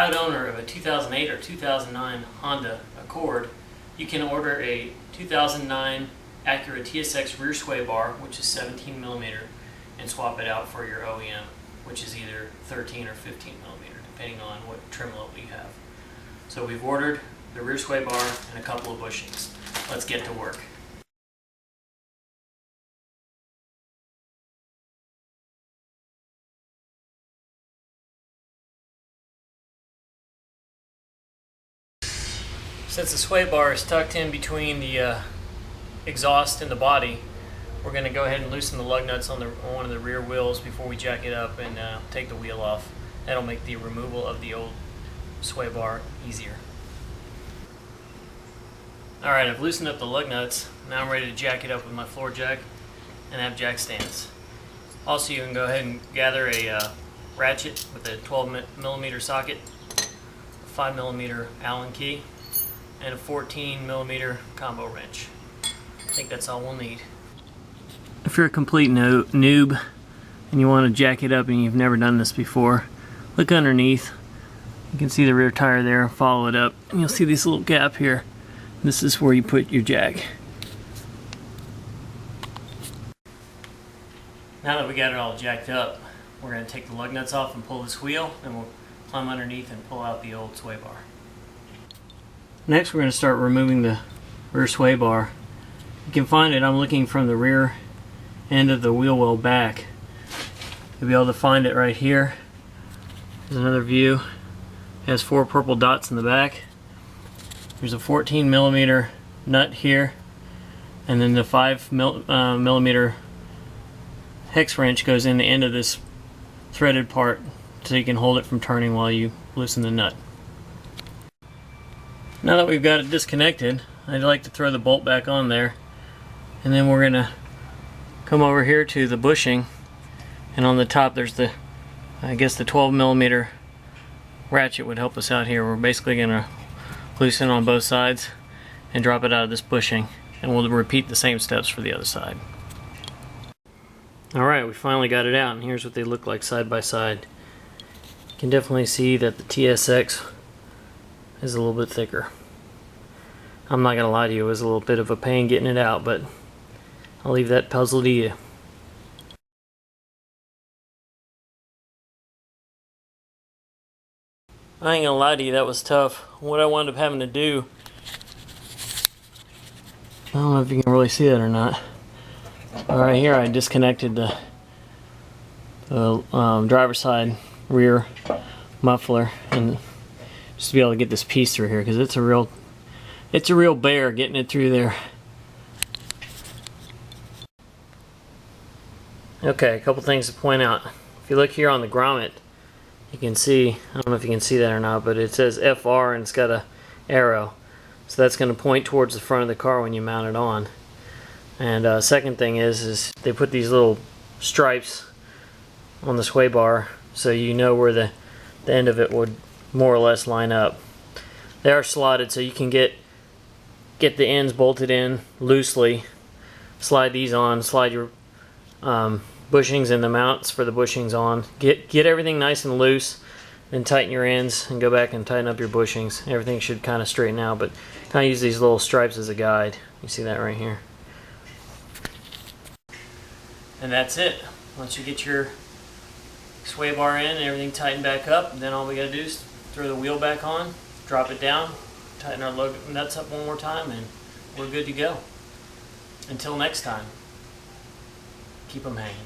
proud owner of a 2008 or 2009 Honda Accord, you can order a 2009 Acura TSX rear sway bar, which is 17 millimeter, and swap it out for your OEM, which is either 13 or 15 millimeter, depending on what trim level you have. So we've ordered the rear sway bar and a couple of bushings. Let's get to work. Since the sway bar is tucked in between the exhaust and the body, we're going to go ahead and loosen the lug nuts on one of the rear wheels before we jack it up and take the wheel off. That'll make the removal of the old sway bar easier. Alright, I've loosened up the lug nuts. Now I'm ready to jack it up with my floor jack and have jack stands. Also, you can go ahead and gather a ratchet with a 12 millimeter socket, a 5 millimeter Allen key, and a 14 millimeter combo wrench. I think that's all we'll need. If you're a complete noob and you want to jack it up and you've never done this before, look underneath. You can see the rear tire there. Follow it up and you'll see this little gap here. This is where you put your jack. Now that we got it all jacked up, we're going to take the lug nuts off and pull this wheel, and we'll climb underneath and pull out the old sway bar. Next, we're going to start removing the rear sway bar. You can find it, I'm looking from the rear end of the wheel well back. You'll be able to find it right here. There's another view. It has 4 purple dots in the back. There's a 14 millimeter nut here, and then the 5 millimeter hex wrench goes in the end of this threaded part so you can hold it from turning while you loosen the nut. Now that we've got it disconnected, I'd like to throw the bolt back on there, and then we're going to come over here to the bushing, and on the top there's the, I guess the 12 millimeter ratchet would help us out here. We're basically going to loosen on both sides and drop it out of this bushing, and we'll repeat the same steps for the other side. Alright, we finally got it out, and here's what they look like side by side. You can definitely see that the TSX is a little bit thicker. I'm not gonna lie to you, it was a little bit of a pain getting it out, but I'll leave that puzzle to you. I ain't gonna lie to you, that was tough. What I wound up having to do, I don't know if you can really see that or not. Right here I disconnected the driver's side rear muffler, and just to be able to get this piece through here, because it's a real bear getting it through there. Okay, a couple things to point out. If you look here on the grommet, you can see, I don't know if you can see that or not, but it says FR and it's got a arrow. So that's going to point towards the front of the car when you mount it on. And second thing is they put these little stripes on the sway bar so you know where the end of it would more or less line up. They are slotted so you can get the ends bolted in loosely, slide these on, slide your bushings and the mounts for the bushings on, get everything nice and loose, then tighten your ends and go back and tighten up your bushings. Everything should kind of straighten out, but kind of use these little stripes as a guide. You see that right here. And that's it. Once you get your sway bar in and everything tightened back up, then all we gotta do is throw the wheel back on, drop it down, tighten our lug nuts up one more time, and we're good to go. Until next time, keep them hanging.